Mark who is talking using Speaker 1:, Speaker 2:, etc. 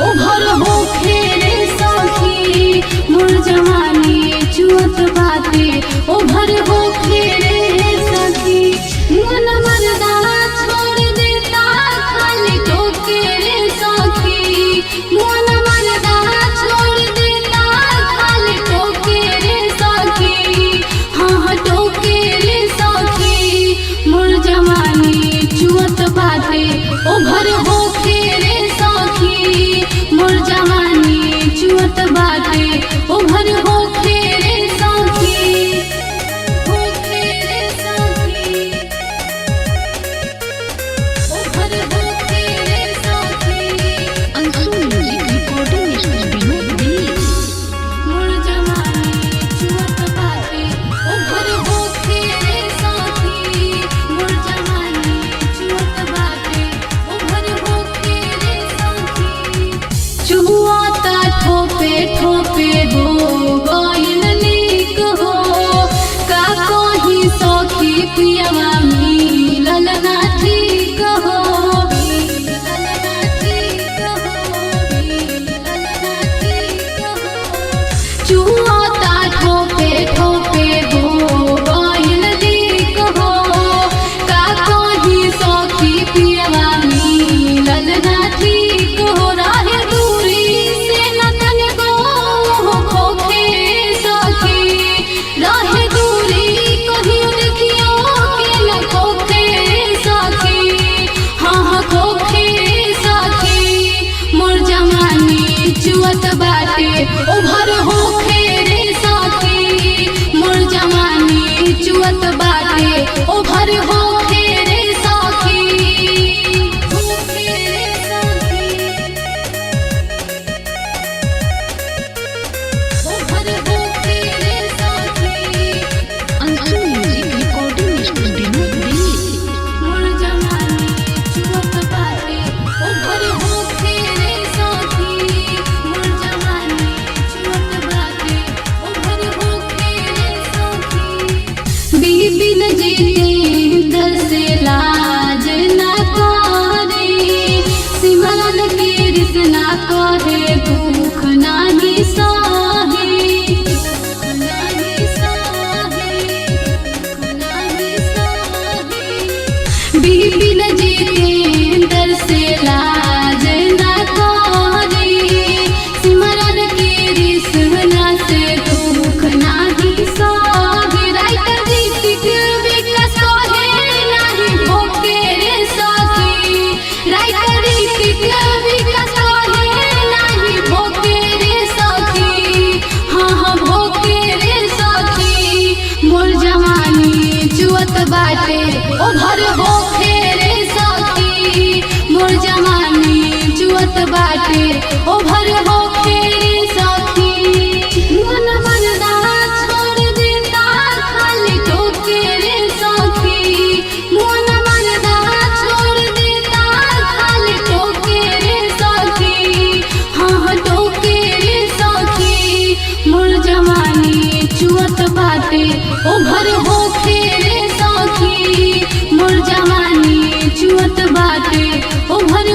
Speaker 1: Over होखे रे सखी मोर जवानी चुअत बाटे ओभर होखे रे सखी मन मरदा छोड़ देता खाली टोके रे सखी मन मरदा छोड़ देता खाली टोके रे सखी हाँ टोके रे सखी मोर जवानी चुअत बाटे ओभर होखे रे सखी मोर जवानी चुअत बाटे ओभर होखे रे सखी होखे रे सखी ओभर होखे रे सखी
Speaker 2: Anshu music recording studio Delhi.
Speaker 1: मोर जवानी चुअत बाटे ओभर होखे रे सखी मोर जवानी चुअत बाटे ओभर होखे रे सखी चुआता ठोपे ठोपे हो गइल नीक हो का कहीं सखी पियवा मिलल ना ठीक हो मिलल ना ठीक हो मिलल ना ठीक हो चुआता ठोपे ठोपे हो गइल नीक हो का कहीं सखी पियवा मिलल ना ठीक हो राहे दूरी से न तनिको खोखे सखी राहे दूरी कहियो देखियो के न खोखे सखी हाँ खोखे सखी मोर जवानी चुअत बाटे ओभर होखे रे सखी मोर जवानी चुअत बाटे ओभर होखे रे सखी होखे रे सखी ओभर होखे रे सखी
Speaker 2: Anshu music recording studio Delhi.
Speaker 1: मोर जवानी चुअत बाटे ओभर होखे रे सखी मोर जवानी चुअत बाटे ओभर होखे रे सखी बिपिन जितेंद्र से लाज ना करे सिमरन कृष्णा कहे दुख नाही सहे दुख नाही सहे दुख नाही सहे बिपिन जितेंद्र से लाज ना करे सिमरन कृष्णा से दुख नाही सहे राइटर ऋतिक विकास कहे नाही भोके रे सखी राइटर ऋतिक विकास कहे नाही भोके रे सखी हाँ भोके रे सखी मोर जवानी चुअत बाटे ओभर होखे रे सखी मोर जवानी चुअत बाटे ओभर होखे रे सखी मन मरदा छोड़ देता खाली टोके रे सखी मन मरदा छोड़ देता खाली टोके रे सखी हाँ टोके रे सखी मोर जवानी चुअत बाटे ओभर होखे रे सखी मोर जवानी चुअत बाटे ओभर